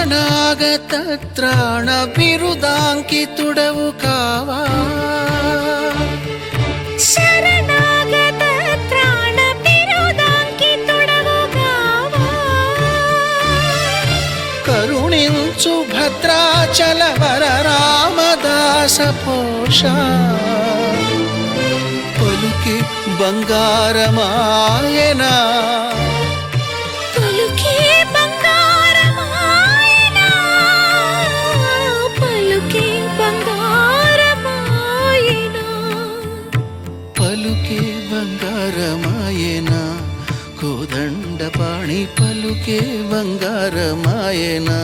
శరణాగత త్రాణ బిరుదాంకితుడవు కావా శరణాగత త్రాణ బిరుదాంకితుడవు కావా కరుణించు భద్రాచల వర రామదాస పోష పలుకి బంగారమాయనా పలుకే బంగారమాయనా పలుకే బంగారమాయనా పలుకే బంగారమాయనా కోదండపాణి పలుకే బంగారమాయనా